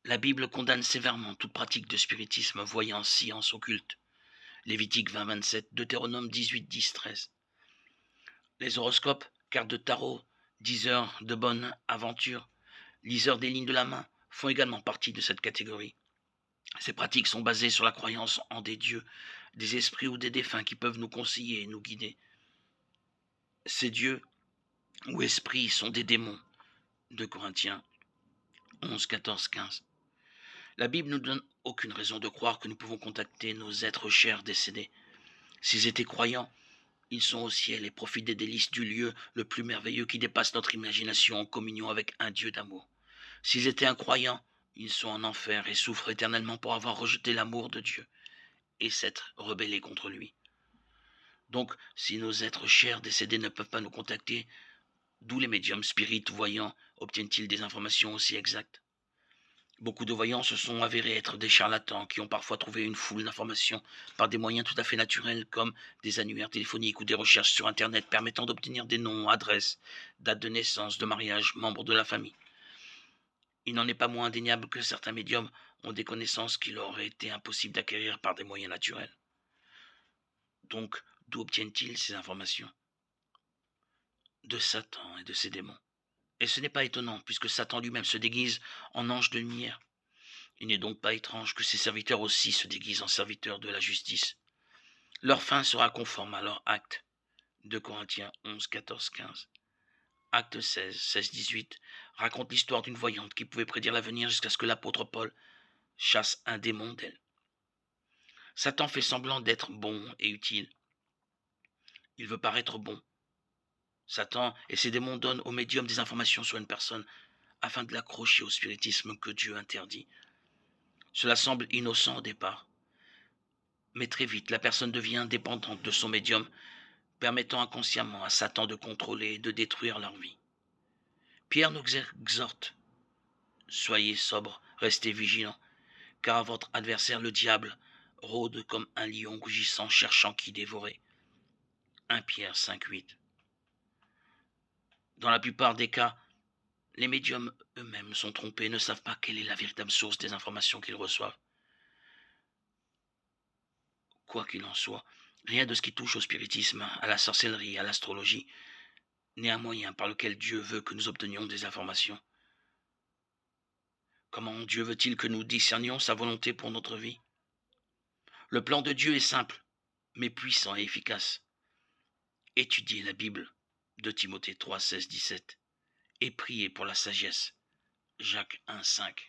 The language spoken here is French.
La Bible condamne sévèrement toute pratique de spiritisme, voyance, science occulte. Lévitique 20-27, Deutéronome 18-10-13. Les horoscopes, cartes de tarot, diseurs de bonne aventure, liseurs des lignes de la main font également partie de cette catégorie. Ces pratiques sont basées sur la croyance en des dieux, des esprits ou des défunts qui peuvent nous conseiller et nous guider. Ces dieux ou esprits sont des démons. 2 Corinthiens 11, 14, 15. La Bible ne nous donne aucune raison de croire que nous pouvons contacter nos êtres chers décédés. S'ils étaient croyants, ils sont au ciel et profitent des délices du lieu le plus merveilleux qui dépasse notre imagination en communion avec un Dieu d'amour. S'ils étaient incroyants, ils sont en enfer et souffrent éternellement pour avoir rejeté l'amour de Dieu et s'être rebellés contre lui. Donc, si nos êtres chers décédés ne peuvent pas nous contacter, d'où les médiums, spirites, voyants obtiennent-ils des informations aussi exactes? Beaucoup de voyants se sont avérés être des charlatans qui ont parfois trouvé une foule d'informations par des moyens tout à fait naturels comme des annuaires téléphoniques ou des recherches sur Internet permettant d'obtenir des noms, adresses, dates de naissance, de mariage, membres de la famille. Il n'en est pas moins indéniable que certains médiums ont des connaissances qu'il aurait été impossible d'acquérir par des moyens naturels. Donc, d'où obtiennent-ils ces informations? De Satan et de ses démons. Et ce n'est pas étonnant, puisque Satan lui-même se déguise en ange de lumière. Il n'est donc pas étrange que ses serviteurs aussi se déguisent en serviteurs de la justice. Leur fin sera conforme à leur acte. 2 Corinthiens 11, 14, 15. Acte 16, 16, 18 raconte l'histoire d'une voyante qui pouvait prédire l'avenir jusqu'à ce que l'apôtre Paul chasse un démon d'elle. Satan fait semblant d'être bon et utile. Il veut paraître bon. Satan et ses démons donnent au médium des informations sur une personne afin de l'accrocher au spiritisme que Dieu interdit. Cela semble innocent au départ, mais très vite la personne devient dépendante de son médium, permettant inconsciemment à Satan de contrôler et de détruire leur vie. Pierre nous exhorte: soyez sobres, restez vigilants, car votre adversaire le diable rôde comme un lion rugissant cherchant qui dévorer. 1 Pierre 5, 8. Dans la plupart des cas, les médiums eux-mêmes sont trompés et ne savent pas quelle est la véritable source des informations qu'ils reçoivent. Quoi qu'il en soit, rien de ce qui touche au spiritisme, à la sorcellerie, à l'astrologie, n'est un moyen par lequel Dieu veut que nous obtenions des informations. Comment Dieu veut-il que nous discernions sa volonté pour notre vie? Le plan de Dieu est simple, mais puissant et efficace. Étudiez la Bible, 2 Timothée 3, 16, 17, et priez pour la sagesse, Jacques 1, 5.